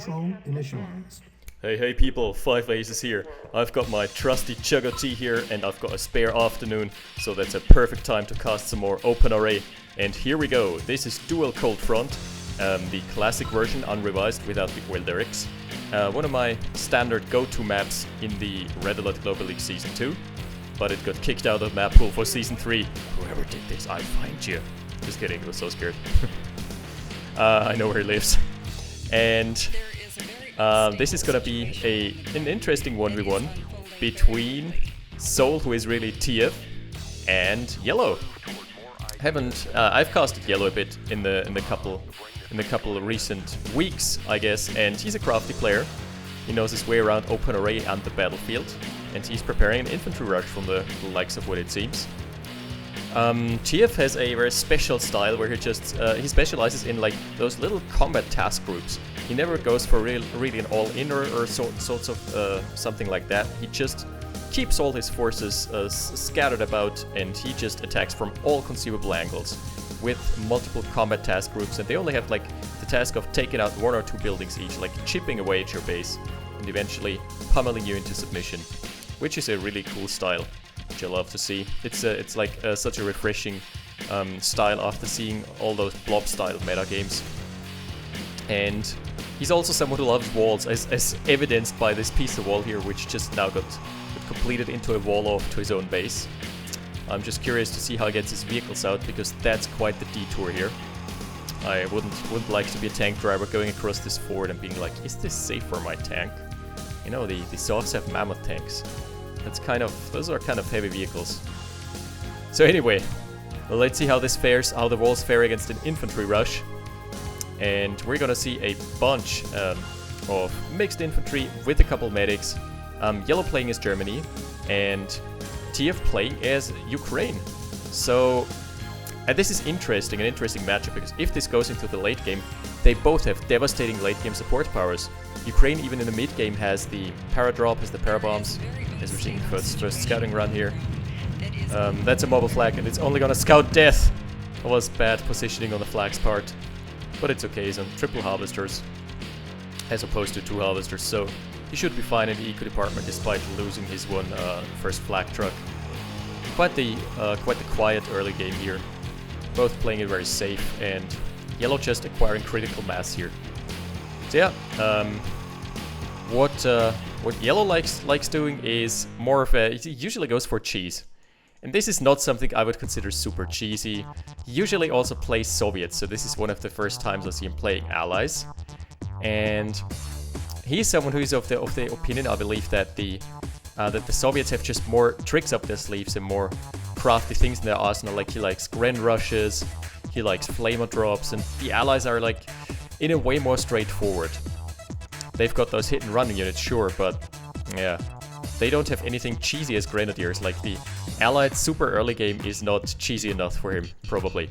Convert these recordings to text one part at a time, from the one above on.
control initialized. Hey people, 5 Aces here. I've got my trusty Chugga tea here and I've got a spare afternoon, so that's a perfect time to cast some more OpenRA. And here we go, this is Dual Cold Front, the classic version unrevised without the oil lyrics. One of my standard go-to maps in the Red Alert Global League Season 2, but it got kicked out of map pool for Season 3. Whoever did this, I find you. Just kidding, I was so scared. I know where he lives. And this is gonna be an interesting 1v1 between Soul, who is really TF, and Yellow. I've casted Yellow a bit in the couple of recent weeks, I guess, and he's a crafty player. He knows his way around OpenRA and the battlefield, and he's preparing an infantry rush from the likes of what it seems. TF has a very special style where he specializes in like those little combat task groups. He never goes for really an all-in or sorts of something like that. He just keeps all his forces scattered about, and he just attacks from all conceivable angles with multiple combat task groups, and they only have like the task of taking out 1 or 2 buildings each, like chipping away at your base and eventually pummeling you into submission, which is a really cool style, which I love to see. It's like such a refreshing style after seeing all those blob style meta games. And he's also someone who loves walls, as evidenced by this piece of wall here, which just now got completed into a wall off to his own base. I'm just curious to see how he gets his vehicles out, because that's quite the detour here. I wouldn't like to be a tank driver going across this ford and being like, is this safe for my tank? You know, the Sovs have mammoth tanks. Those are kind of heavy vehicles. So anyway, well, let's see how this fares, how the walls fare against an infantry rush. And we're gonna see a bunch of mixed infantry with a couple medics. Yellow playing as Germany, and TF playing as Ukraine. So, and this is an interesting matchup, because if this goes into the late game, they both have devastating late game support powers. Ukraine, even in the mid game, has the para drop, has the para bombs, as we're seeing first scouting run here. That's a mobile flag, and it's only gonna scout death. That was bad positioning on the flag's part, but it's okay. He's on triple harvesters as opposed to 2 harvesters, so he should be fine in the eco department despite losing his one first flag truck. Quite the quiet early game here. Both playing it very safe, and Yellow just acquiring critical mass here. So yeah, what Yellow likes doing is more of he usually goes for cheese. And this is not something I would consider super cheesy. He usually also plays Soviets, so this is one of the first times I see him playing allies. And he's someone who is of the opinion, I believe, that the Soviets have just more tricks up their sleeves and more crafty things in their arsenal. Like, he likes Gren rushes, he likes flamer drops, and the allies are like in a way more straightforward. They've got those hit and run units, sure, but yeah, they don't have anything cheesy as grenadiers. Like, the allied super early game is not cheesy enough for him, probably.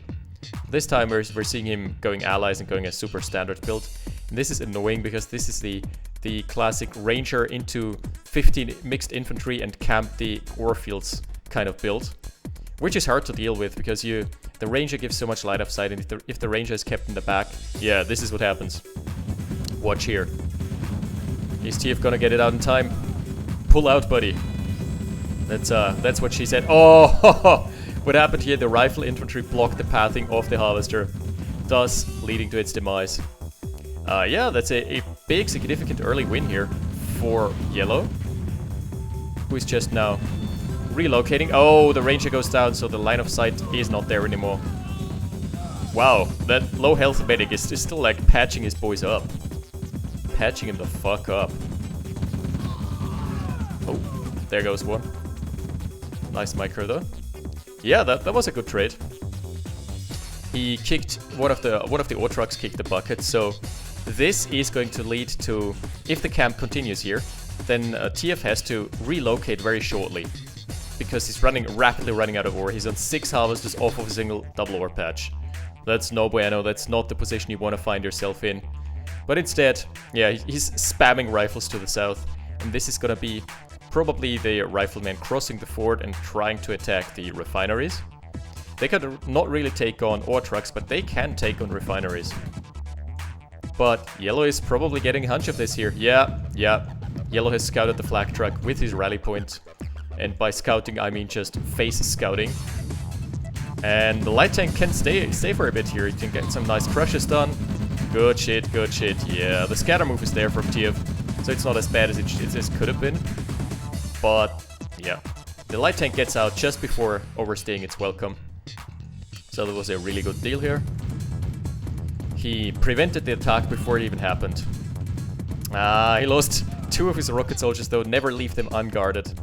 This time we're seeing him going allies and going a super standard build. And this is annoying, because this is the classic ranger into 15 mixed infantry and camp the ore fields kind of build, which is hard to deal with, because the ranger gives so much light of sight, and if the ranger is kept in the back, yeah, this is what happens. Watch here. Is TF gonna get it out in time? Pull out, buddy. That's what she said. Oh, what happened here? The rifle infantry blocked the pathing of the harvester, thus leading to its demise. Yeah, that's a big, significant early win here for Yellow, who is just now relocating. Oh, the ranger goes down, so the line of sight is not there anymore. Wow, that low health medic is still like patching his boys up. Patching him the fuck up. Oh, there goes one. Nice micro though. Yeah, that was a good trade. He kicked one of the ore trucks kicked the bucket, so this is going to lead to, if the camp continues here, then TF has to relocate very shortly, because he's rapidly running out of ore. He's on 6 harvesters off of a single double ore patch. That's no bueno. That's not the position you want to find yourself in. But instead, yeah, he's spamming rifles to the south, and this is gonna be probably the riflemen crossing the ford and trying to attack the refineries. They could not really take on ore trucks, but they can take on refineries. But Yellow is probably getting a hunch of this here. Yeah. Yellow has scouted the flag truck with his rally point. And by scouting, I mean just face scouting. And the light tank can stay for a bit here. He can get some nice crushes done. Good shit. Yeah, the scatter move is there from Teew, so it's not as bad as it could have been. But yeah, the light tank gets out just before overstaying its welcome. So that was a really good deal here. He prevented the attack before it even happened. He lost 2 of his rocket soldiers though. Never leave them unguarded.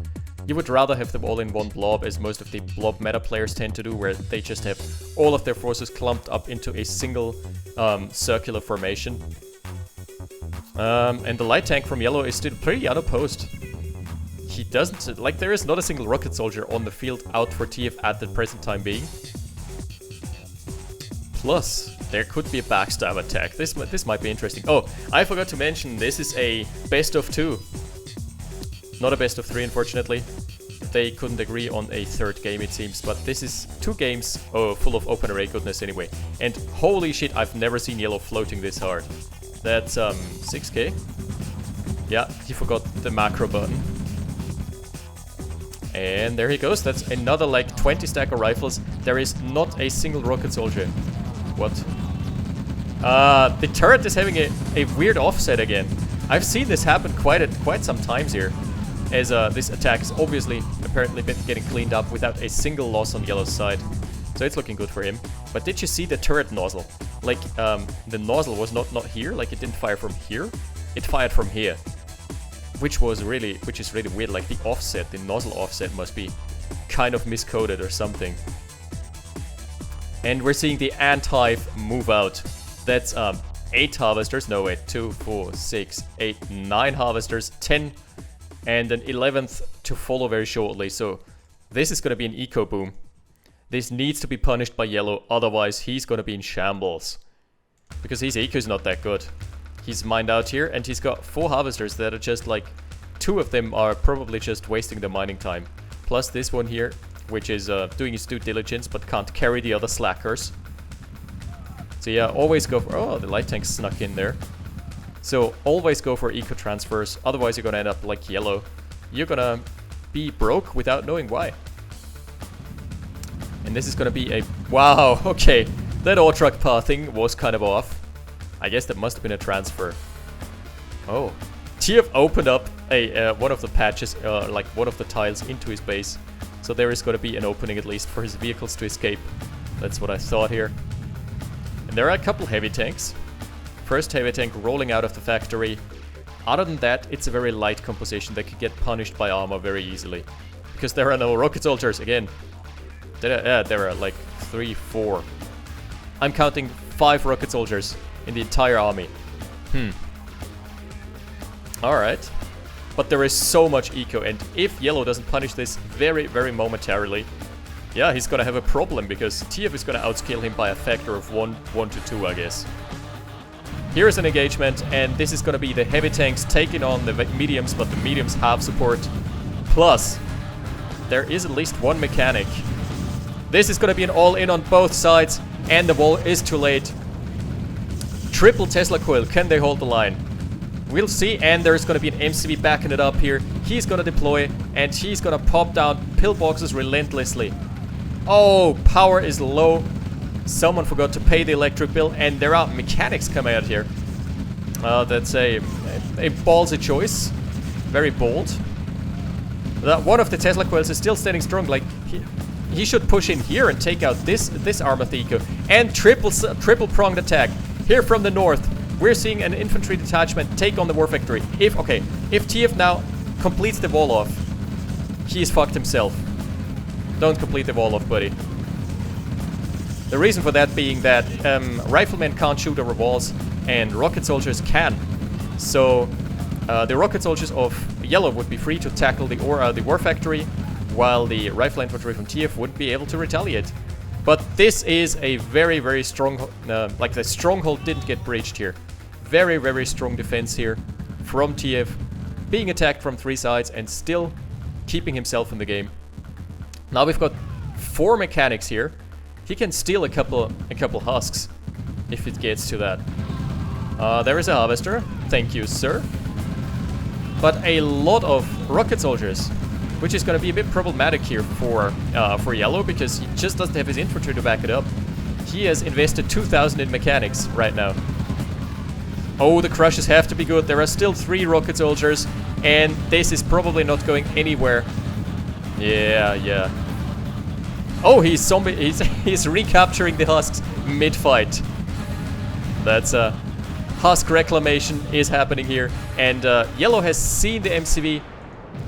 You would rather have them all in one blob, as most of the blob meta players tend to do, where they just have all of their forces clumped up into a single circular formation. And the light tank from Yellow is still pretty unopposed. He doesn't, like, there is not a single rocket soldier on the field out for TF at the present time being. Plus, there could be a backstab attack. This might be interesting. Oh, I forgot to mention, this is a best of 2. Not a best of 3, unfortunately. They couldn't agree on a 3rd game, it seems. But this is 2 games full of OpenRA goodness anyway. And holy shit, I've never seen Yellow floating this hard. That's 6k. Yeah, he forgot the macro button. And there he goes. That's another like 20 stack of rifles. There is not a single rocket soldier. What? The turret is having a weird offset again. I've seen this happen quite some times here. As this attack is obviously apparently been getting cleaned up without a single loss on Yellow's side. So it's looking good for him. But did you see the turret nozzle? Like, the nozzle was not here, like it didn't fire from here. It fired from here. Which is really weird, like the offset, the nozzle offset must be kind of miscoded or something. And we're seeing the anti-hive move out. That's 8 harvesters, no wait, 2, 4, 6, 8, 9 harvesters, 10 and an 11th to follow very shortly. So this is going to be an eco boom. This needs to be punished by Yellow, otherwise he's going to be in shambles. Because his eco is not that good. He's mined out here and he's got 4 harvesters that are just like, 2 of them are probably just wasting their mining time. Plus this one here, which is doing his due diligence but can't carry the other slackers. So yeah, always go for... Oh, the light tank snuck in there. So always go for eco transfers, otherwise you're gonna end up like Yellow. You're gonna be broke without knowing why. And this is gonna be a... Wow, okay. That ore truck pathing was kind of off. I guess that must have been a transfer. Oh. Teew opened up one of the patches, like one of the tiles into his base. So there is gonna be an opening at least for his vehicles to escape. That's what I thought here. And there are a couple heavy tanks. First heavy tank rolling out of the factory. Other than that, it's a very light composition that could get punished by armor very easily. Because there are no rocket soldiers, again. There are like 3, 4. I'm counting 5 rocket soldiers in the entire army. Alright. But there is so much eco, and if Yellow doesn't punish this very, very momentarily, yeah, he's gonna have a problem, because TF is gonna outscale him by a factor of 1 to 2, I guess. Here's an engagement, and this is gonna be the heavy tanks taking on the mediums, but the mediums have support. Plus, there is at least 1 mechanic. This is gonna be an all-in on both sides, and the wall is too late. Triple Tesla coil, can they hold the line? We'll see, and there's gonna be an MCV backing it up here. He's gonna deploy, and he's gonna pop down pillboxes relentlessly. Oh, power is low. Someone forgot to pay the electric bill, and there are mechanics coming out here. That's a ballsy choice. Very bold. One of the Tesla coils is still standing strong. Like, he should push in here and take out this armor eco. And triple pronged attack here from the north. We're seeing an infantry detachment take on the war factory. If TF now completes the wall off, he's fucked himself. Don't complete the wall off, buddy. The reason for that being that riflemen can't shoot over walls and rocket soldiers can. So the rocket soldiers of Yellow would be free to tackle the war factory, while the rifle infantry from TF would be able to retaliate. But this is a very, very strong, like the stronghold didn't get breached here. Very, very strong defense here from TF, being attacked from 3 sides and still keeping himself in the game. Now we've got 4 mechanics here. He can steal a couple husks if it gets to that. There is a harvester. Thank you, sir. But a lot of rocket soldiers, which is going to be a bit problematic here for Yellow, because he just doesn't have his infantry to back it up. He has invested 2,000 in mechanics right now. Oh, the crushes have to be good. There are still 3 rocket soldiers, and this is probably not going anywhere. Yeah. Oh, he's recapturing the husks mid-fight. That's husk reclamation is happening here, and Yellow has seen the MCV,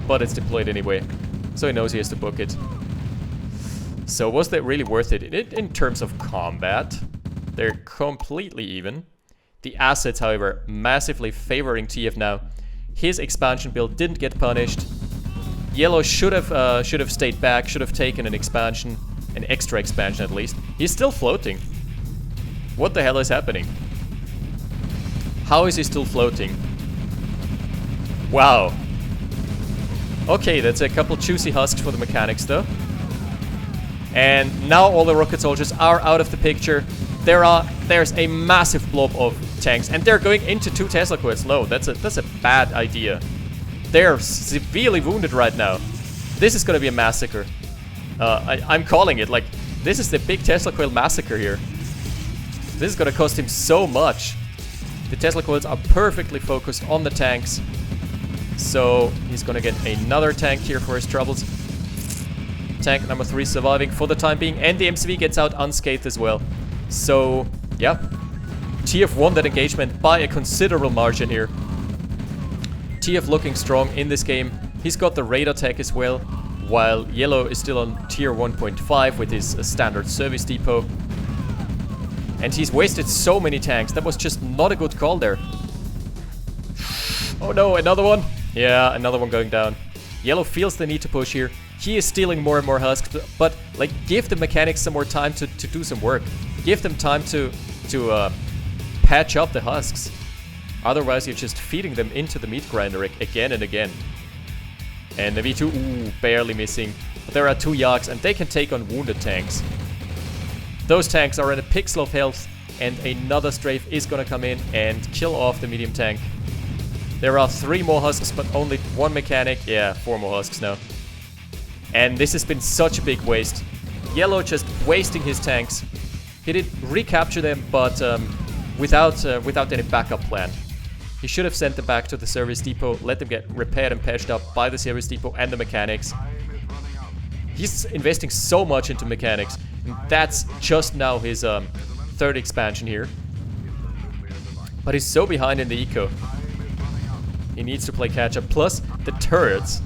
but it's deployed anyway, so he knows he has to book it. So was that really worth it? In terms of combat, they're completely even. The assets, however, massively favoring TF now. His expansion build didn't get punished. Yellow should have stayed back, should have taken an expansion, an extra expansion at least. He's still floating. What the hell is happening? How is he still floating? Wow. Okay, that's a couple juicy husks for the mechanics though. And now all the rocket soldiers are out of the picture. There's a massive blob of tanks, and they're going into 2 Tesla coils. No, that's a bad idea. They're severely wounded right now. This is gonna be a massacre. I'm calling it. Like, this is the big Tesla coil massacre here. This is gonna cost him so much. The Tesla coils are perfectly focused on the tanks. So he's gonna get another tank here for his troubles. Tank number 3 surviving for the time being, and the MCV gets out unscathed as well. So, yeah. TF won that engagement by a considerable margin here. TF looking strong in this game. He's got the radar tech as well, while Yellow is still on tier 1.5 with his standard service depot. And he's wasted so many tanks. That was just not a good call there. Oh no, another one. Yeah, another one going down. Yellow feels the need to push here. He is stealing more and more husks, but like, give the mechanics some more time to do some work. Give them time to patch up the husks. Otherwise, you're just feeding them into the meat grinder again and again. And the V2, ooh, barely missing. But there are 2 Yaks, and they can take on wounded tanks. Those tanks are at a pixel of health, and another strafe is gonna come in and kill off the medium tank. There are 3 more husks, but only 1 mechanic. Yeah, 4 more husks now. And this has been such a big waste. Yellow just wasting his tanks. He did recapture them, but without any backup plan. He should have sent them back to the service depot, let them get repaired and patched up by the service depot and the mechanics. He's investing so much into mechanics, and that's just now his 3rd expansion here. But he's so behind in the eco. He needs to play catch up. Plus, the turrets.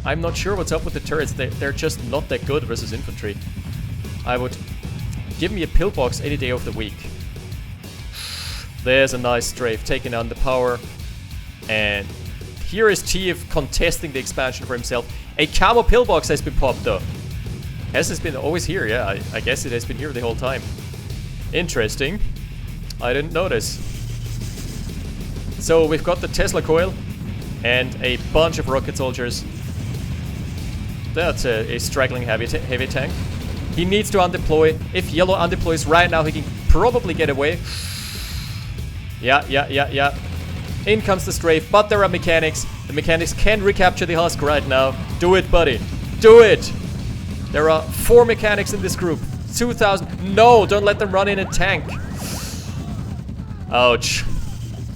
I'm not sure what's up with the turrets. They're just not that good versus infantry. I would give me a pillbox any day of the week. There's a nice strafe taking down the power. And here is TF contesting the expansion for himself. A camo pillbox has been popped though. Has this been always here? Yeah, I guess it has been here the whole time. Interesting. I didn't notice. So we've got the Tesla coil and a bunch of rocket soldiers. That's a straggling heavy tank. He needs to undeploy. If Yellow undeploys right now, he can probably get away. Yeah. In comes the strafe, but there are mechanics. The mechanics can recapture the husk right now. Do it, buddy. Do it! There are 4 mechanics in this group. 2,000. No, don't let them run in and tank. Ouch.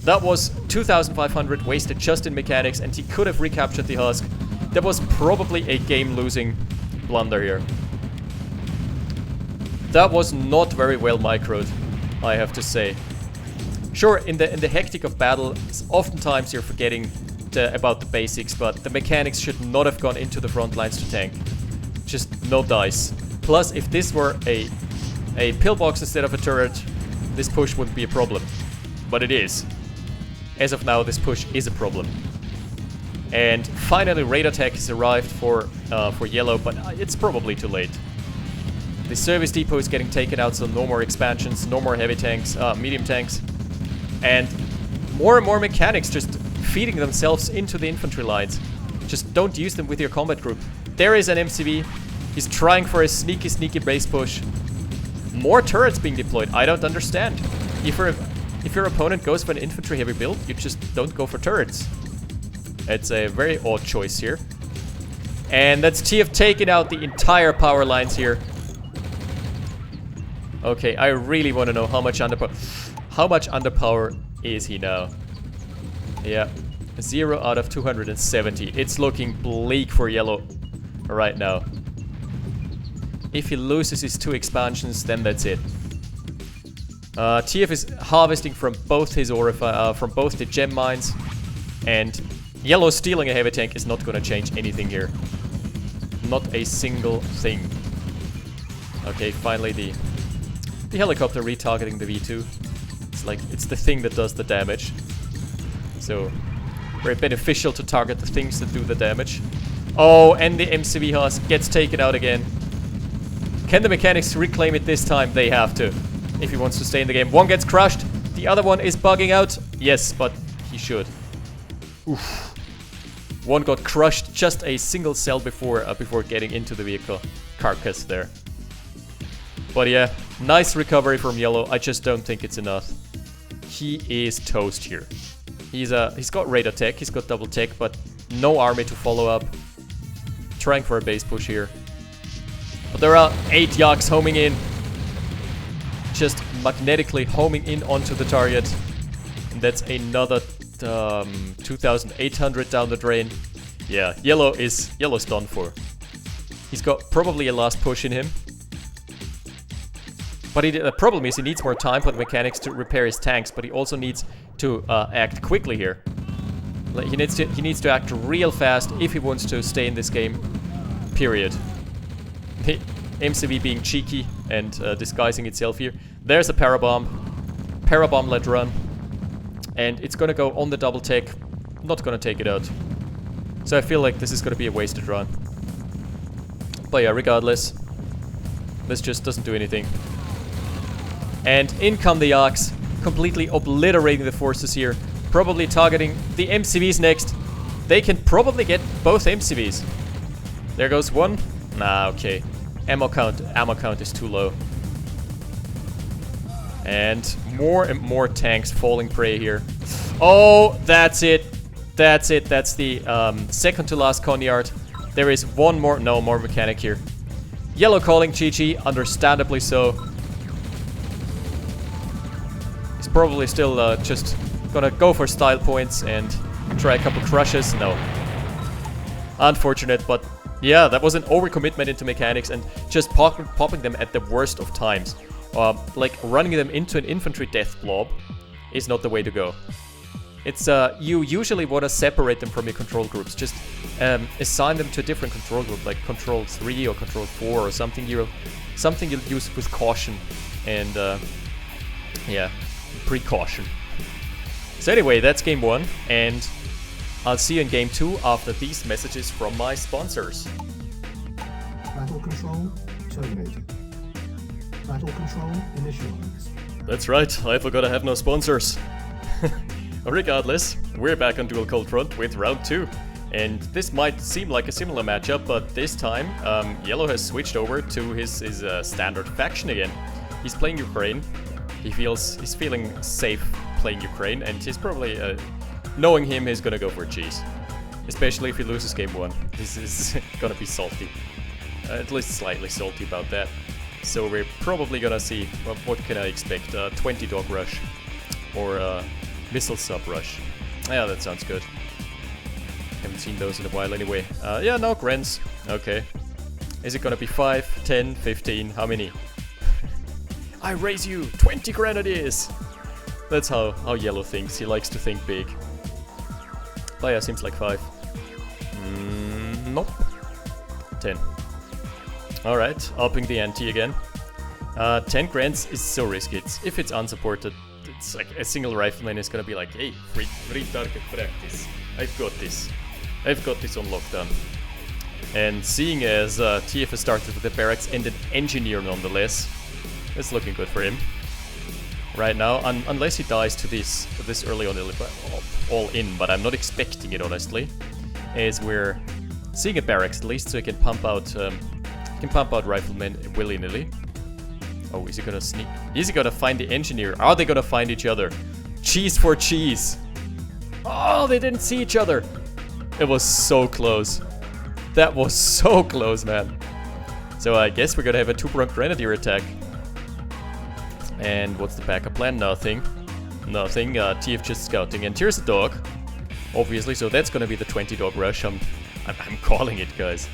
That was 2,500 wasted just in mechanics, and he could have recaptured the husk. That was probably a game-losing blunder here. That was not very well microed, I have to say. Sure, in the hectic of battle, oftentimes you're forgetting about the basics, but the mechanics should not have gone into the front lines to tank. Just no dice. Plus, if this were a pillbox instead of a turret, this push wouldn't be a problem. But it is. As of now, this push is a problem. And finally, radar tech has arrived for Yellow, but it's probably too late. The service depot is getting taken out, so no more expansions, no more heavy tanks, medium tanks. And more and more mechanics just feeding themselves into the infantry lines. Just don't use them with your combat group. There is an MCV. He's trying for a sneaky base push. More turrets being deployed. I don't understand. if your opponent goes for an infantry heavy build, you just don't go for turrets. It's a very odd choice here. And that's Teew taking out the entire power lines here. Okay, I really want to know how much underpower is he now? Yeah, 0 out of 270. It's looking bleak for yellow right now. If he loses his 2 expansions, then that's it. Teew is harvesting from both his from both the gem mines, and yellow stealing a heavy tank is not going to change anything here. Not a single thing. Okay, finally the helicopter retargeting the V2. It's like, it's the thing that does the damage. So, very beneficial to target the things that do the damage. Oh, and the MCV Haas gets taken out again. Can the mechanics reclaim it this time? They have to, if he wants to stay in the game. One gets crushed, the other one is bugging out. Yes, but he should. Oof. One got crushed just a single cell before getting into the vehicle carcass there. But yeah, nice recovery from yellow. I just don't think it's enough. He is toast here. He's got radar tech, he's got double tech, but no army to follow up. Trying for a base push here. But there are 8 Yaks homing in. Just magnetically homing in onto the target. And that's another 2,800 down the drain. Yeah, yellow's done for. He's got probably a last push in him. But the problem is he needs more time for the mechanics to repair his tanks, but he also needs to act quickly here. Like, he needs to act real fast if he wants to stay in this game. Period. The MCV being cheeky and disguising itself here. There's a parabomb. Parabomb let run. And it's gonna go on the double tech. Not gonna take it out. So I feel like this is gonna be a wasted run. But yeah, regardless, this just doesn't do anything. And in come the Yaks, completely obliterating the forces here. Probably targeting the MCVs next. They can probably get both MCVs. There goes one. Nah, okay. Ammo count is too low. And more tanks falling prey here. Oh, that's it. That's it. That's the second to last Conyard. There is one more. No, more mechanic here. Yellow calling GG, understandably so. He's probably still just gonna go for style points and try a couple crushes. No. Unfortunate, but yeah, that was an overcommitment into mechanics and just popping them at the worst of times. Like running them into an infantry death blob is not the way to go. It's you usually want to separate them from your control groups. Just assign them to a different control group, like control 3 or control 4 or something you'll use with caution and yeah, precaution. So anyway, that's game 1, and I'll see you in game 2 after these messages from my sponsors. Battle control terminated. Battle control initialized. That's right, I forgot I have no sponsors. Regardless, we're back on Dual Cold Front with round 2. And this might seem like a similar matchup, but this time Yellow has switched over to his standard faction again. He's playing Ukraine. He's feeling safe playing Ukraine, and he's probably, knowing him, he's gonna go for cheese. Especially if he loses game 1. This is gonna be salty. At least slightly salty about that. So we're probably gonna see, well, what can I expect? 20 dog rush or missile sub rush. Yeah, that sounds good. Haven't seen those in a while anyway. Yeah, no, Grens. Okay. Is it gonna be 5, 10, 15? How many? I raise you 20 grenadiers! That's how Yellow thinks. He likes to think big. But yeah, seems like 5. Nope. 10. Alright, upping the ante again. 10 grants is so risky. If it's unsupported, it's like a single rifleman is gonna be like, hey, free target practice. I've got this. I've got this on lockdown. And seeing as TF has started with the barracks and an engineer nonetheless, it's looking good for him. Right now, unless he dies to this early on, all in, but I'm not expecting it honestly, as we're seeing a barracks at least, so he can pump out riflemen willy-nilly. Oh, is he gonna sneak? Is he gonna find the engineer? Are they gonna find each other? cheese for cheese. Oh, they didn't see each other. It was so close. That was so close, man. So I guess we're gonna have a two-pronged grenadier attack. And what's the backup plan? Nothing. Nothing. TF just scouting. And here's a dog. Obviously, so that's gonna be the 20 dog rush. I'm calling it, guys.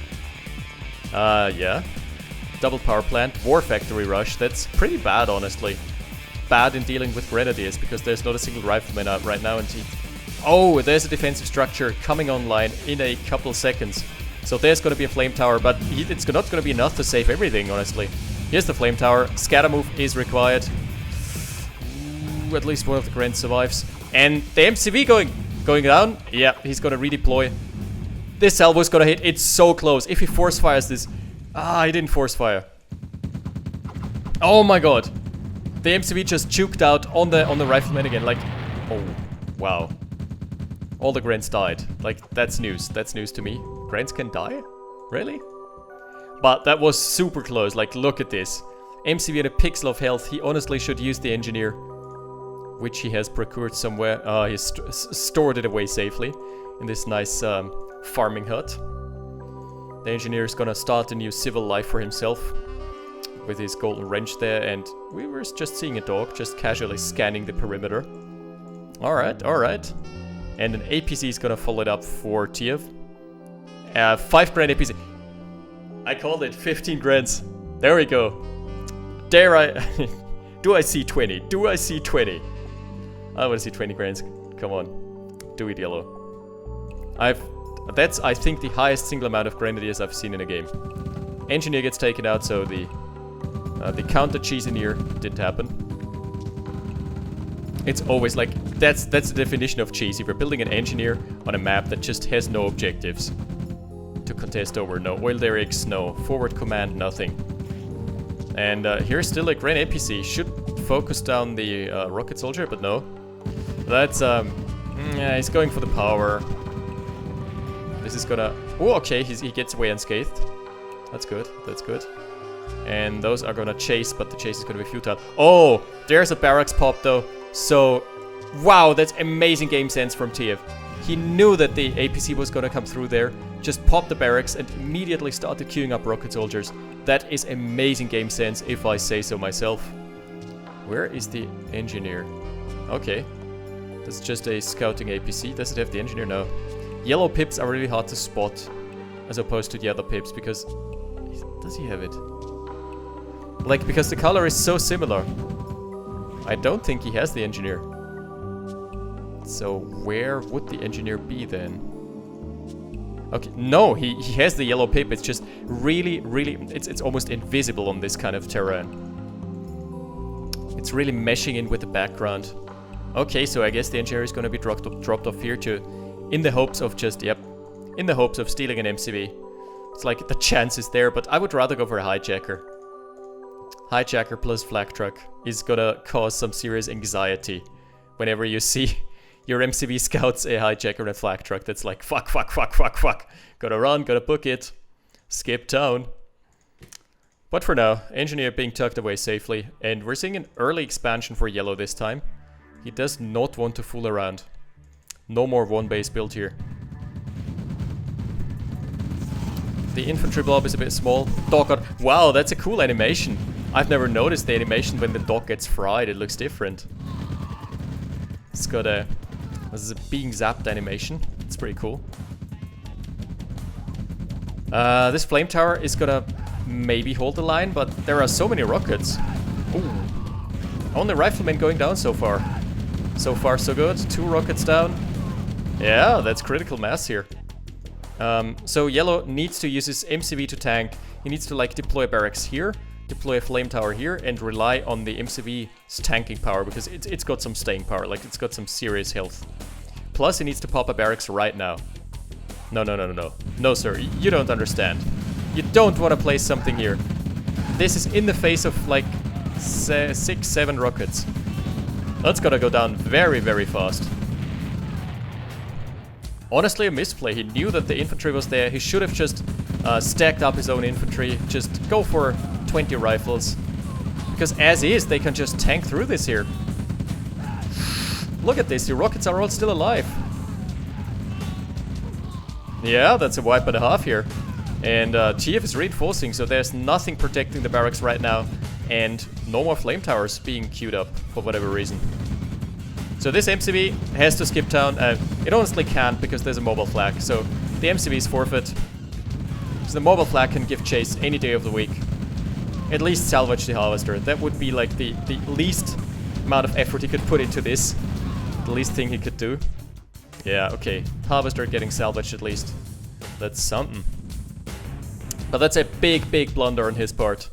Yeah. Double power plant. War factory rush. That's pretty bad, honestly. Bad in dealing with grenadiers because there's not a single rifleman out right now. And oh, there's a defensive structure coming online in a couple seconds. So there's gonna be a flame tower, but it's not gonna be enough to save everything, honestly. Here's the flame tower. Scatter move is required. Ooh, at least one of the Grants survives. And the MCV going down. Yeah, he's gonna redeploy. This salvo is gonna hit. It's so close. If he force fires this. Ah, he didn't force fire. Oh my god. The MCV just juked out on the rifleman again. Like, oh, wow. All the Grants died. Like, that's news. That's news to me. Grants can die? Really? But that was super close. Like, look at this. MCV had a pixel of health. He honestly should use the engineer, which he has procured somewhere. He stored it away safely in this nice farming hut. The engineer is gonna start a new civil life for himself with his golden wrench there, and we were just seeing a dog just casually scanning the perimeter. Alright, alright. And an APC is gonna follow it up for Teew. 5 Grand APC. I called it 15 Grants. There we go. Dare I... Do I see 20? Do I see 20? I want to see 20 Grants. Come on. Do it, yellow. That's, I think, the highest single amount of grenadiers I've seen in a game. Engineer gets taken out, so the counter cheeseneer didn't happen. It's always like, that's the definition of cheesy. We're building an engineer on a map that just has no objectives to contest over. No oil derricks, no forward command, nothing. And here's still a Grand APC. Should focus down the rocket soldier, but no. That's, yeah, he's going for the power. This is gonna... Oh, okay, he gets away unscathed. That's good, that's good. And those are gonna chase, but the chase is gonna be futile. Oh, there's a barracks pop, though. So, wow, that's amazing game sense from Teew. He knew that the APC was gonna come through there, just popped the barracks and immediately started queuing up rocket soldiers. That is amazing game sense, if I say so myself. Where is the engineer? Okay. That's just a scouting APC. Does it have the engineer? No. Yellow pips are really hard to spot, as opposed to the other pips, because... Does he have it? Like, because the color is so similar. I don't think he has the engineer. So where would the engineer be then? Okay, no, he has the yellow pip. It's just really, it's almost invisible on this kind of terrain. It's really meshing in with the background. Okay, so I guess the engineer is going to be dropped off here too, in the hopes of just, yep, in the hopes of stealing an MCV. It's like the chance is there, but I would rather go for a hijacker. Hijacker plus flak truck is gonna cause some serious anxiety whenever you see your MCV scouts a hijacker and a flak truck. That's like, fuck. Gotta run, gotta book it. Skip town. But for now, engineer being tucked away safely. And we're seeing an early expansion for yellow this time. He does not want to fool around. No more one base built here. The infantry blob is a bit small. Dog got... Wow, that's a cool animation. I've never noticed the animation when the dog gets fried. It looks different. It's got a... This is a being zapped animation. It's pretty cool. This flame tower is gonna maybe hold the line, but there are so many rockets. Ooh. Only riflemen going down so far. So far, so good. 2 rockets down. Yeah, that's critical mass here. So yellow needs to use his MCV to tank. He needs to like deploy barracks here, deploy a flame tower here, and rely on the MCV's tanking power because it's got some staying power. Like it's got some serious health. Plus, he needs to pop a barracks right now. No. No, sir. You don't understand. You don't want to place something here. This is in the face of like 6, 7 rockets. That's gotta go down very, very fast. Honestly, a misplay. He knew that the infantry was there. He should have just stacked up his own infantry. Just go for 20 rifles. Because as is, they can just tank through this here. Look at this, the rockets are all still alive. Yeah, that's a wipe and a half here. And TF is reinforcing, so there's nothing protecting the barracks right now. And no more flame towers being queued up for whatever reason. So this MCV has to skip town. It honestly can't because there's a mobile flag. So the MCV is forfeit. So the mobile flag can give chase any day of the week. At least salvage the harvester. That would be like the least amount of effort he could put into this. The least thing he could do. Yeah, okay. Harvester getting salvaged at least. That's something. But that's a big blunder on his part.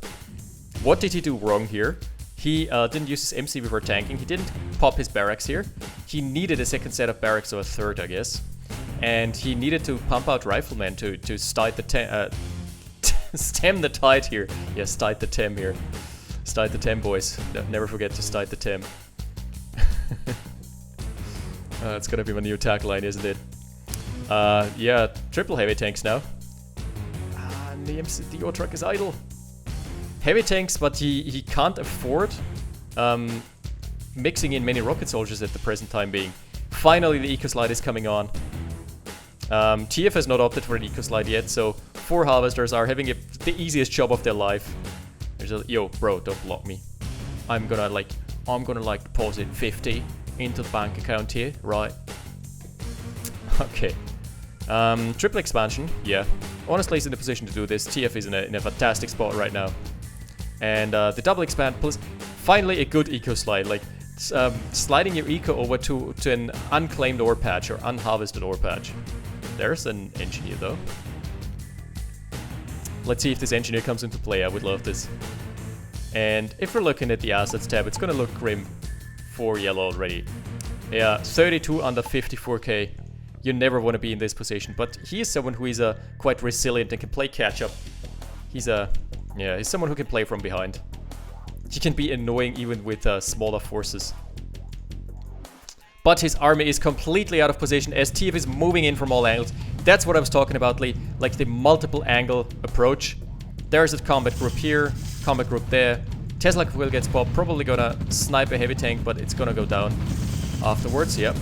What did he do wrong here? He didn't use his MCV for tanking. He didn't pop his barracks here. He needed a second set of barracks, or a third, I guess. And he needed to pump out riflemen to start the stem the tide here. Yes, start the tem here. Start the tem, boys. Never forget to start the tem. It's gonna be my new tagline, isn't it? Yeah, triple heavy tanks now. And the O truck is idle. Heavy tanks, but he can't afford mixing in many rocket soldiers at the present time being. Finally, the eco slide is coming on. TF has not opted for an eco slide yet, so 4 harvesters are having the easiest job of their life. There's a yo, bro, don't block me. I'm gonna deposit 50 into the bank account here, right? Okay. Triple expansion, yeah. Honestly, he's in a position to do this. TF is in a fantastic spot right now. And the double expand plus finally a good eco slide, like sliding your eco over to an unclaimed ore patch or unharvested ore patch. There's an engineer though. Let's see if this engineer comes into play. I would love this. And if we're looking at the assets tab, it's gonna look grim for yellow already. Yeah, 32 under 54k. You never want to be in this position, but he is someone who is quite resilient and can play catch up. He's someone who can play from behind. He can be annoying even with smaller forces. But his army is completely out of position as TF is moving in from all angles. That's what I was talking about, like the multiple angle approach. There's a combat group here, combat group there. Tesla will get popped, probably gonna snipe a heavy tank, but it's gonna go down afterwards, yep.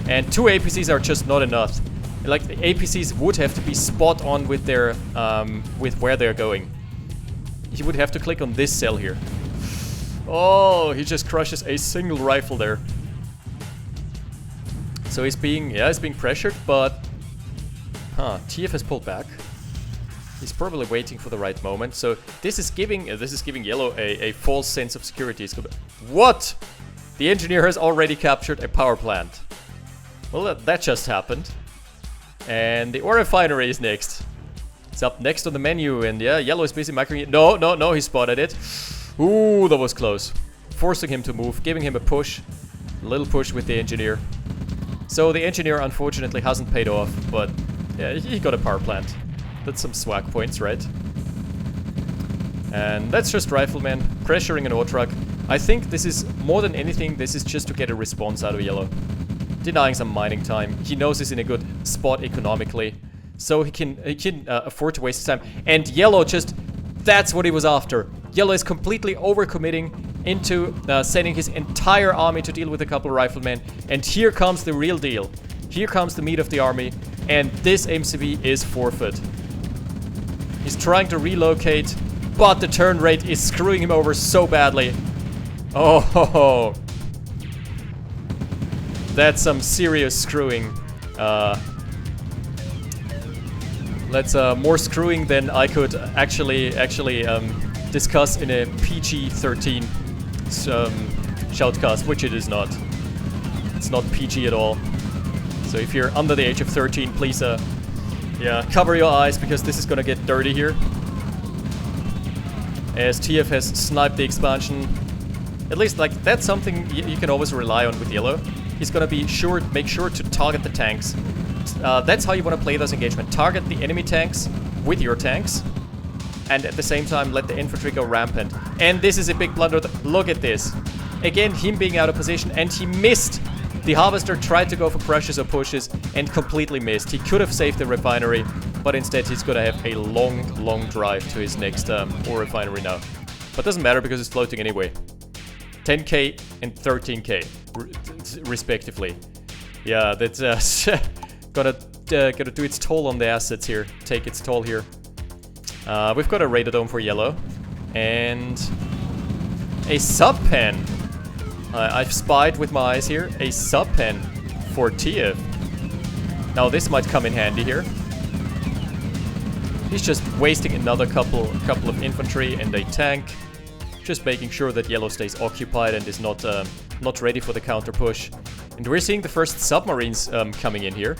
And 2 APCs are just not enough. Like, the APCs would have to be spot on with their, with where they're going. He would have to click on this cell here. Oh, he just crushes a single rifle there. So he's being pressured, but... TF has pulled back. He's probably waiting for the right moment. So this is giving yellow a false sense of security. What? The engineer has already captured a power plant. Well, that just happened. And the ore refinery is next. It's up next on the menu, and yeah, yellow is busy microing it. No, he spotted it. Ooh, that was close. Forcing him to move, giving him a push. A little push with the engineer. So the engineer unfortunately hasn't paid off, but yeah, he got a power plant. That's some swag points, right? And that's just rifleman pressuring an ore truck. I think this is, more than anything, this is just to get a response out of yellow. Denying some mining time. He knows he's in a good spot economically, so he can afford to waste his time. And yellow just, that's what he was after. Yellow is completely overcommitting into sending his entire army to deal with a couple of riflemen. And here comes the real deal. Here comes the meat of the army, and this MCV is forfeit. He's trying to relocate, but the turn rate is screwing him over so badly. Oh, ho, ho. That's some serious screwing. That's more screwing than I could actually discuss in a PG-13 shoutcast, which it is not. It's not PG at all. So if you're under the age of 13, please, cover your eyes, because this is gonna get dirty here. As TF has sniped the expansion. At least, like, that's something you can always rely on with yellow. He's gonna make sure to target the tanks. That's how you want to play those engagements. Target the enemy tanks with your tanks, and at the same time let the infantry go rampant. And this is a big blunder. Look at this. Again, him being out of position, and he missed. The harvester tried to go for crushes or pushes and completely missed. He could have saved the refinery, but instead he's gonna have a long drive to his next ore refinery now. But doesn't matter because it's floating anyway. 10k and 13k. respectively. Yeah, that's gotta do its toll on the assets here. Take its toll here. We've got a Radodome for yellow. And a sub-pen. I've spied with my eyes here a sub-pen for Teew. Now this might come in handy here. He's just wasting another couple of infantry and a tank. Just making sure that yellow stays occupied and is not ready for the counter push. And we're seeing the first submarines coming in here.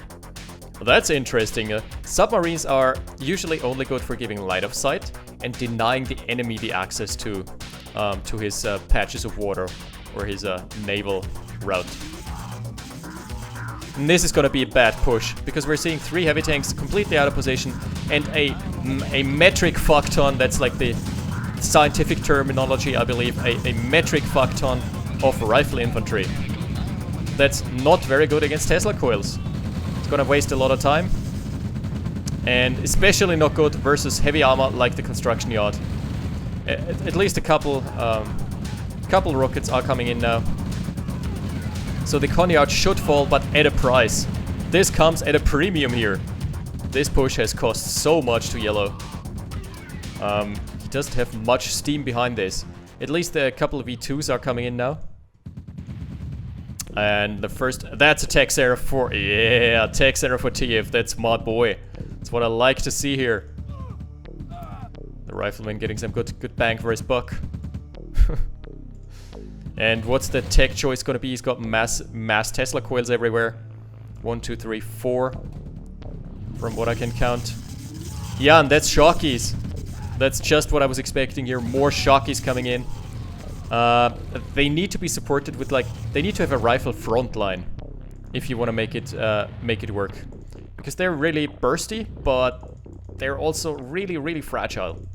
Well, that's interesting. Submarines are usually only good for giving line of sight and denying the enemy the access to his patches of water or his naval route. And this is gonna be a bad push because we're seeing 3 heavy tanks completely out of position and a metric fuck ton. That's like the scientific terminology, I believe. A metric fuck ton of rifle infantry. That's not very good against Tesla coils. It's gonna waste a lot of time. And especially not good versus heavy armor like the construction yard. At least a couple rockets are coming in now. So the con yard should fall, but at a price. This comes at a premium here. This push has cost so much to yellow. He doesn't have much steam behind this. At least a couple of V2s are coming in now. And the first, that's a tech error for, yeah, tech error for Teew. That's my boy. That's what I like to see here. The rifleman getting some good bang for his buck. And what's the tech choice gonna be? He's got mass Tesla coils everywhere. 1, 2, 3, 4. From what I can count. Yeah, and that's Shockies. That's just what I was expecting here. More Shockies coming in. They need to be supported with, like, they need to have a rifle front line if you want to make it work, because they're really bursty, but they're also really fragile.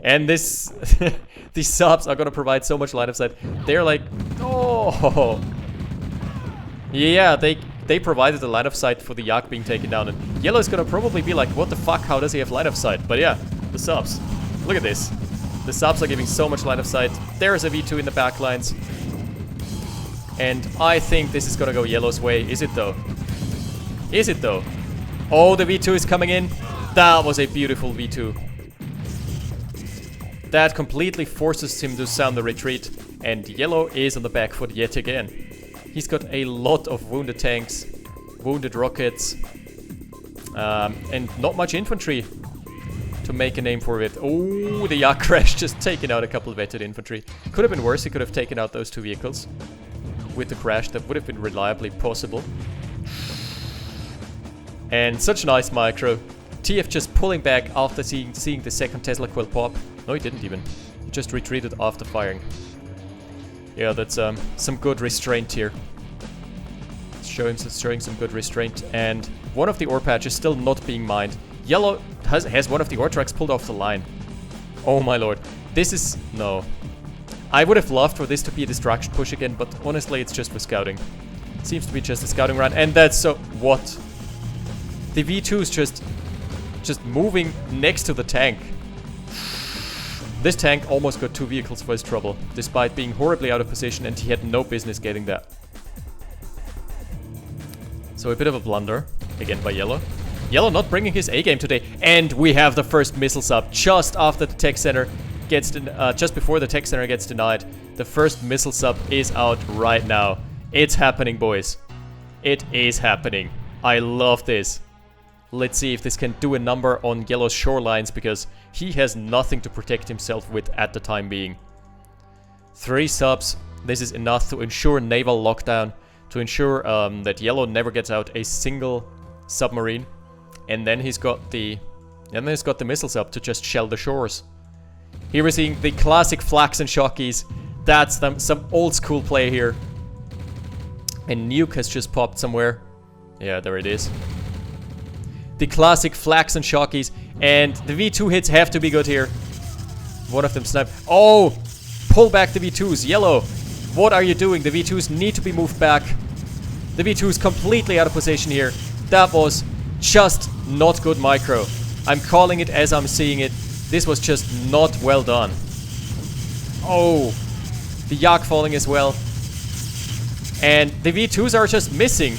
And this these subs are gonna provide so much line of sight. They're like, oh yeah, they provided the line of sight for the Yak being taken down, and yellow is gonna probably be like, what the fuck, how does he have line of sight? But yeah, the subs, look at this. The subs are giving so much line of sight. There's a V2 in the back lines. And I think this is gonna go yellow's way. Is it though? Is it though? Oh, the V2 is coming in. That was a beautiful V2. That completely forces him to sound the retreat. And yellow is on the back foot yet again. He's got a lot of wounded tanks, wounded rockets, and not much infantry to make a name for it. Oh, the Yak crash, just taking out a couple of vetted infantry. Could have been worse. He could have taken out those 2 vehicles with the crash. That would have been reliably possible. And such nice micro. TF just pulling back after seeing the second Tesla coil pop. No, he didn't even. He just retreated after firing. Yeah, that's some good restraint here. Showing some good restraint. And one of the ore patches still not being mined. Yellow has one of the ore trucks pulled off the line. Oh my lord. This is... no. I would have loved for this to be a distraction push again, but honestly it's just for scouting. It seems to be just a scouting run, and that's so... what? The V2 is just moving next to the tank. This tank almost got 2 vehicles for his trouble, despite being horribly out of position, and he had no business getting that. So a bit of a blunder, again by yellow. Yellow not bringing his A-game today. And we have the first missile sub just after the tech center gets... just before the tech center gets denied. The first missile sub is out right now. It's happening, boys. It is happening. I love this. Let's see if this can do a number on yellow's shorelines, because he has nothing to protect himself with at the time being. 3 subs. This is enough to ensure naval lockdown. To ensure that yellow never gets out a single submarine. And then he's got the missile sub to just shell the shores. Here we're seeing the classic flaks and shockies. That's some old school play here. And nuke has just popped somewhere. Yeah, there it is. The classic flaks and shockies. And the V2 hits have to be good here. One of them sniped. Oh! Pull back the V2s. Yellow, what are you doing? The V2s need to be moved back. The V2 is completely out of position here. That was just not good micro. I'm calling it as I'm seeing it. This was just not well done. Oh, the Yak falling as well. And the V2s are just missing.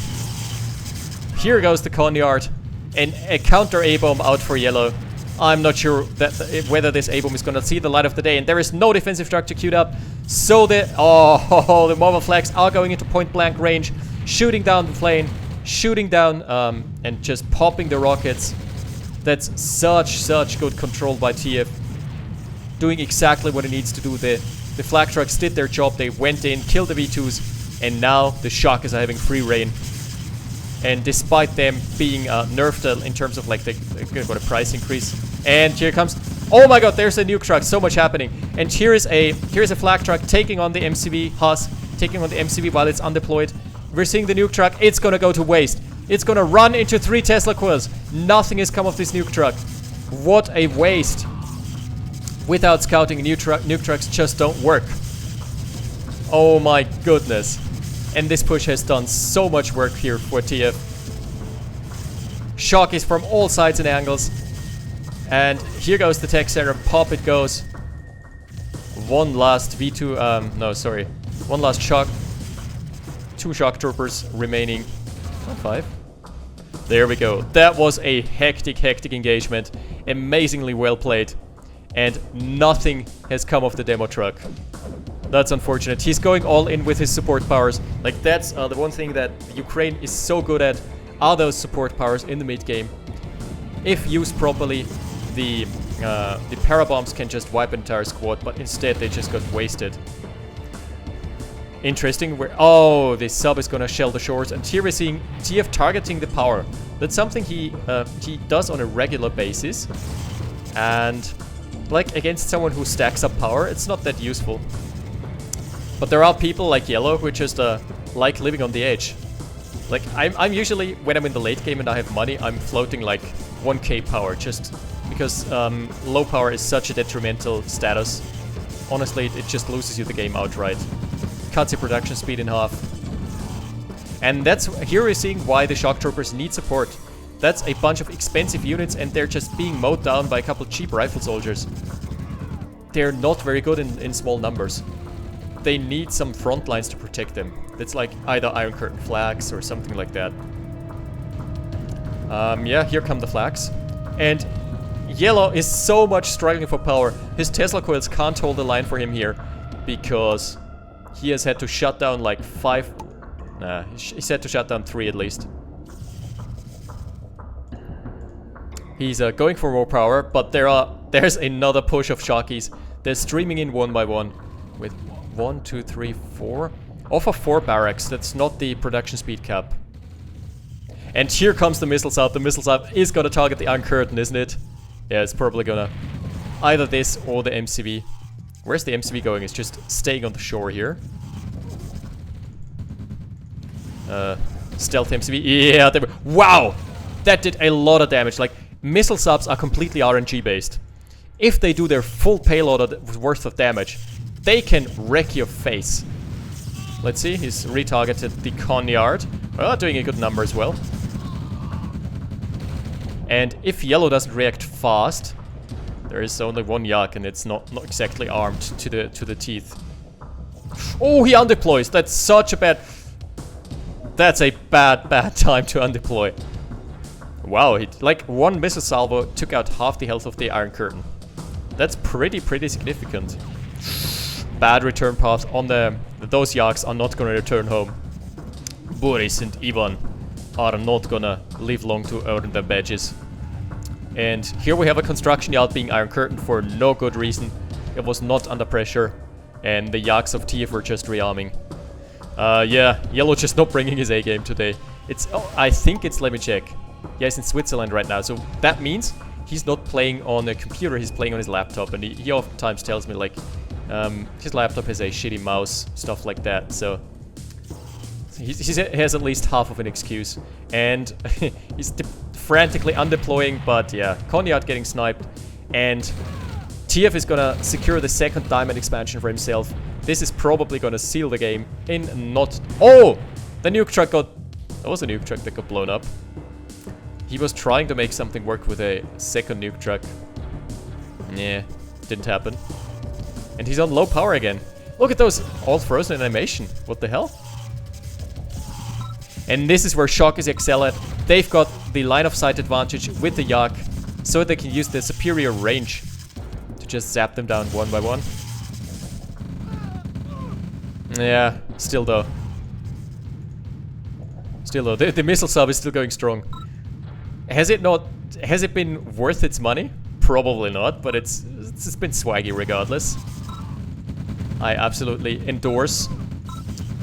Here goes the Conyard. And a counter A-bomb out for yellow. I'm not sure that whether this A-bomb is gonna see the light of the day. And there is no defensive structure queued up. So the the mobile flags are going into point blank range. Shooting down the plane. Shooting down and just popping the rockets. That's such good control by TF. Doing exactly what it needs to do. The flag trucks did their job. They went in, killed the V2s. And now the Shockers are having free reign. And despite them being nerfed in terms of like the price increase. And here comes, oh my god, there's a nuke truck, so much happening. And here's a flag truck taking on the MCV, Haas, taking on the MCV while it's undeployed. We're seeing the nuke truck, it's gonna go to waste. It's gonna run into 3 Tesla coils. Nothing has come of this nuke truck. What a waste. Without scouting, nuke trucks just don't work. Oh my goodness. And this push has done so much work here for TF. Shock is from all sides and angles. And here goes the tech center. Pop it goes. One last V2, no, sorry. One last shock. 2 shock troopers remaining. Not 5. There we go. That was a hectic engagement. Amazingly well played. And nothing has come of the demo truck. That's unfortunate. He's going all in with his support powers. Like, that's the one thing that Ukraine is so good at, are those support powers in the mid game. If used properly, the parabombs can just wipe an entire squad, but instead they just got wasted. Interesting. Oh, the sub is gonna shell the shores, and here we're seeing TF targeting the power. That's something he does on a regular basis, and like against someone who stacks up power, it's not that useful. But there are people like Yellow who just like living on the edge. Like, I'm usually, when I'm in the late game and I have money, I'm floating like 1k power, just because low power is such a detrimental status. Honestly, it just loses you the game outright. Cuts your production speed in half. And that's, here we're seeing why the shock troopers need support. That's a bunch of expensive units and they're just being mowed down by a couple cheap rifle soldiers. They're not very good in small numbers. They need some front lines to protect them. It's like either Iron Curtain flags or something like that. Yeah, here come the flags. And Yellow is so much struggling for power. His Tesla coils can't hold the line for him here because he has had to shut down like 5... Nah, he's had to shut down 3 at least. He's going for more power, but there's another push of Shockies. They're streaming in one by one with 1, 2, 3, 4. Off of 4 barracks. That's not the production speed cap. And here comes the missile sub. The missile sub is gonna target the Iron Curtain, isn't it? Yeah, it's probably gonna. Either this or the MCV. Where's the MCV going? It's just staying on the shore here. Stealth MCV. Yeah, wow! That did a lot of damage. Like, missile subs are completely RNG based. If they do their full payload worth of damage, they can wreck your face. Let's see, he's retargeted the Conyard. Well, doing a good number as well. And if Yellow doesn't react fast, there is only one Yak and it's not exactly armed to the teeth. Oh, he undeploys. That's such a bad... That's a bad time to undeploy. Wow, like one missile salvo took out half the health of the Iron Curtain. That's pretty significant. Bad return path on those Yaks are not gonna return home. Boris and Ivan are not gonna live long to earn their badges. And here we have a construction yard being Iron Curtain for no good reason. It was not under pressure, and the Yaks of Teew were just rearming. Yeah, Yellow just not bringing his A game today. It's, oh, I think it's, let me check. Yeah, he's in Switzerland right now, so that means he's not playing on a computer, he's playing on his laptop, and he oftentimes tells me, like, his laptop has a shitty mouse, stuff like that, so he has at least half of an excuse. And he's frantically undeploying, but yeah, Conyard getting sniped, and TF is gonna secure the second diamond expansion for himself. This is probably gonna seal the game in not... Oh! The nuke truck got... That was a nuke truck that got blown up. He was trying to make something work with a second nuke truck. Yeah, didn't happen. And he's on low power again. Look at those all frozen animation. What the hell? And this is where Shock is excel at. They've got the line of sight advantage with the Yak, so they can use the superior range to just zap them down one by one. Yeah, still though. The missile sub is still going strong. Has it been worth its money? Probably not, but it's been swaggy regardless. I absolutely endorse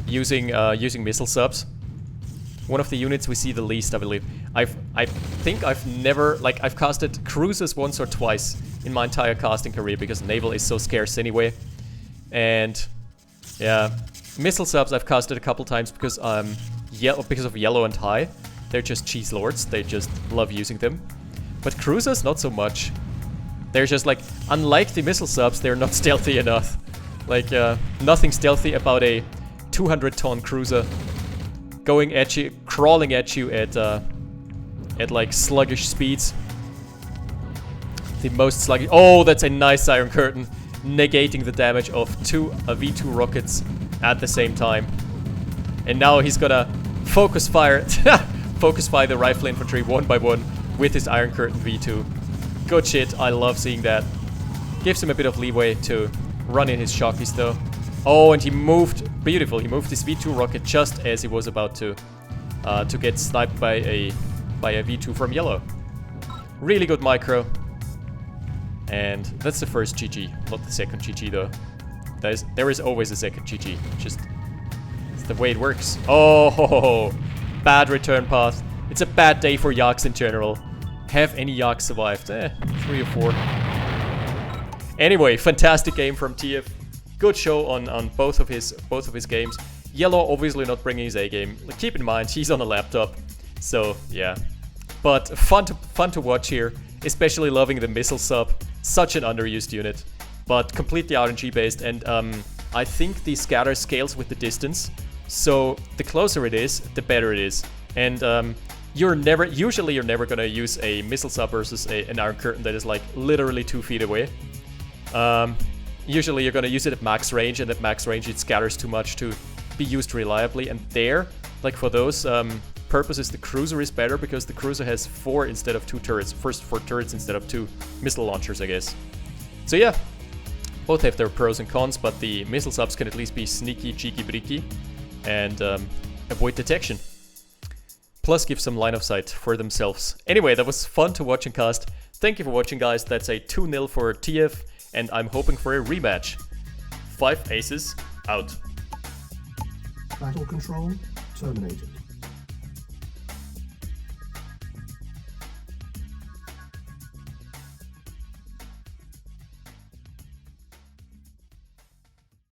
using missile subs. One of the units we see the least, I believe. I think I've never, like, I've casted cruisers once or twice in my entire casting career because naval is so scarce anyway. And yeah, missile subs I've casted a couple times because because of yellow and high. They're just cheese lords. They just love using them. But cruisers, not so much. They're just like, unlike the missile subs, they're not stealthy enough. Like, nothing stealthy about a 200-ton cruiser going at you, crawling at you at like sluggish speeds. The most sluggish. Oh, that's a nice Iron Curtain, negating the damage of two V2 rockets at the same time. And now he's gonna focus fire, focus fire the rifle infantry one by one with his Iron Curtain V2. Good shit. I love seeing that. Gives him a bit of leeway to run in his shockies though. Oh, and he moved, beautiful, he moved his V2 rocket just as he was about to get sniped by a V2 from yellow. Really good micro. And that's the first GG, not the second GG though. There is always a second GG, just it's the way it works. Oh, bad return path. It's a bad day for Yaks in general. Have any Yaks survived? 3 or 4. Anyway, fantastic game from Teew. Good show on both of his games. Yellow obviously not bringing his A game. Keep in mind he's on a laptop, so yeah. But fun to watch here. Especially loving the missile sub. Such an underused unit, but completely RNG based. And I think the scatter scales with the distance. So the closer it is, the better it is. And usually you're never gonna use a missile sub versus an Iron Curtain that is like literally 2 feet away. Usually you're gonna use it at max range, and at max range it scatters too much to be used reliably. And there, like for those purposes, the cruiser is better because the cruiser has 4 instead of 2 turrets. First 4 turrets instead of 2 missile launchers, I guess. So yeah, both have their pros and cons, but the missile subs can at least be sneaky, cheeky, breaky, and avoid detection. Plus give some line of sight for themselves. Anyway, that was fun to watch and cast. Thank you for watching, guys. That's a 2-0 for Teew, and I'm hoping for a rematch. 5 aces out. Battle control terminated.